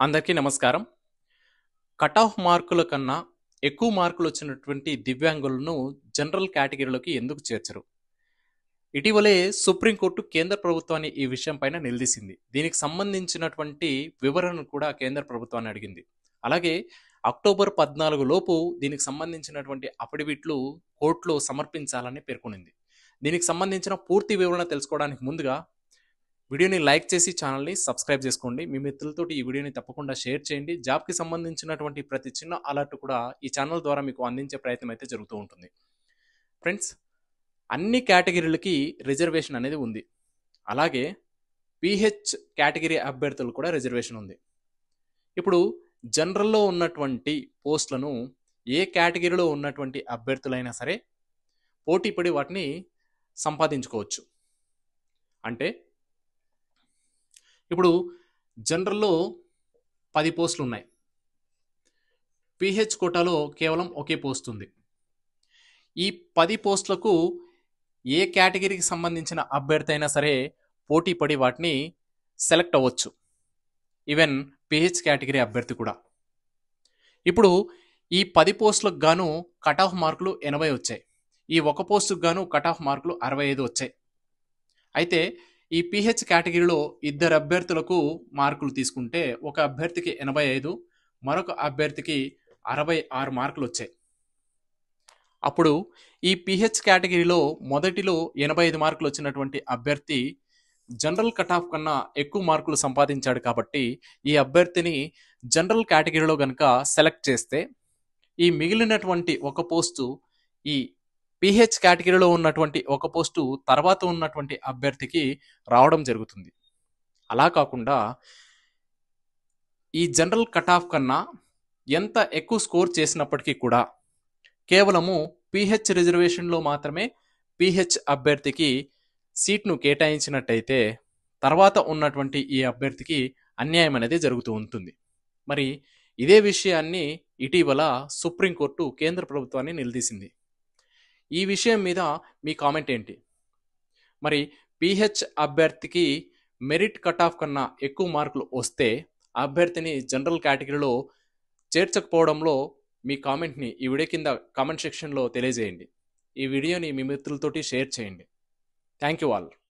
అందరికీ నమస్కారం. Cut off మార్కుల కన్నా ఎక్కువ మార్కులు వచ్చినటువంటి దివ్యాంగులను జనరల్ కేటగిరీలోకి ఎందుకు చేర్చరు? ఇటీవలే సుప్రీంకోర్టు కేంద్ర ప్రభుత్వాన్ని ఈ విషయం పైన నిలదీసింది. దీనికి సంబంధించినటువంటి వివరణను కూడా కేంద్ర ప్రభుత్వాన్ని అడిగింది. అలాగే అక్టోబర్ 14 లోపు దీనికి సంబంధించినటువంటి అఫిడవిట్లు కోర్టులో సమర్పించాలని పేర్కొనింది. దీనికి సంబంధించిన పూర్తి వివరణ తెలుసుకోవడానికి ముందుగా వీడియోని లైక్ చేసి ఛానల్ని సబ్స్క్రైబ్ చేసుకోండి. మీ మిత్రులతోటి ఈ వీడియోని తప్పకుండా షేర్ చేయండి. జాబ్కి సంబంధించినటువంటి ప్రతి చిన్న అలర్ట్ కూడా ఈ ఛానల్ ద్వారా మీకు అందించే ప్రయత్నం అయితే జరుగుతూ ఉంటుంది. ఫ్రెండ్స్, అన్ని కేటగిరీలకి రిజర్వేషన్ అనేది ఉంది. అలాగే పిహెచ్ కేటగిరీ అభ్యర్థులు కూడా రిజర్వేషన్ ఉంది. ఇప్పుడు జనరల్లో ఉన్నటువంటి పోస్టులను ఏ కేటగిరీలో ఉన్నటువంటి అభ్యర్థులైనా సరే పోటీపడి వాటిని సంపాదించుకోవచ్చు. అంటే ఇప్పుడు జనరల్లో 10 పోస్టులు ఉన్నాయి. పిహెచ్ కోటాలో కేవలం ఒకే పోస్ట్ ఉంది. ఈ 10 పోస్టులకు ఏ కేటగిరీకి సంబంధించిన అభ్యర్థి అయినా సరే పోటీ పడి వాటిని సెలెక్ట్ అవ్వచ్చు. ఈవెన్ పిహెచ్ కేటగిరీ అభ్యర్థి కూడా. ఇప్పుడు ఈ 10 పోస్టులకు గాను కట్ ఆఫ్ మార్కులు 80 వచ్చాయి. ఈ ఒక పోస్టుకు గాను కట్ ఆఫ్ మార్కులు 65 వచ్చాయి. అయితే ఈ పిహెచ్ కేటగిరీలో ఇద్దరు అభ్యర్థులకు మార్కులు తీసుకుంటే ఒక అభ్యర్థికి 85, మరొక అభ్యర్థికి 66 మార్కులు వచ్చాయి. అప్పుడు ఈ పిహెచ్ కేటగిరీలో మొదటిలో 85 మార్కులు వచ్చినటువంటి అభ్యర్థి జనరల్ కట్ ఆఫ్ కన్నా ఎక్కువ మార్కులు సంపాదించాడు కాబట్టి ఈ అభ్యర్థిని జనరల్ కేటగిరీలో కనుక సెలెక్ట్ చేస్తే ఈ మిగిలినటువంటి ఒక పోస్టు ఈ పిహెచ్ కేటగిరీలో ఉన్నటువంటి ఒక పోస్టు తర్వాత ఉన్నటువంటి అభ్యర్థికి రావడం జరుగుతుంది. అలా కాకుండా ఈ జనరల్ కట్ ఆఫ్ కన్నా ఎంత ఎక్కువ స్కోర్ చేసినప్పటికీ కూడా కేవలము పిహెచ్ రిజర్వేషన్లో మాత్రమే పిహెచ్ అభ్యర్థికి సీట్ను కేటాయించినట్టయితే తర్వాత ఉన్నటువంటి ఈ అభ్యర్థికి అన్యాయం అనేది జరుగుతూ ఉంటుంది. మరి ఇదే విషయాన్ని ఇటీవల సుప్రీంకోర్టు కేంద్ర ప్రభుత్వాన్ని నిలదీసింది. ఈ విషయం మీద మీ కామెంట్ ఏంటి? మరి పిహెచ్ అభ్యర్థికి మెరిట్ కట్ ఆఫ్ కన్నా ఎక్కువ మార్కులు వస్తే అభ్యర్థిని జనరల్ కేటగిరీలో చేర్చకపోవడంలో మీ కామెంట్ని ఈ వీడియో కింద కామెంట్ సెక్షన్లో తెలియజేయండి. ఈ వీడియోని మీ మిత్రులతోటి షేర్ చేయండి. Thank you all.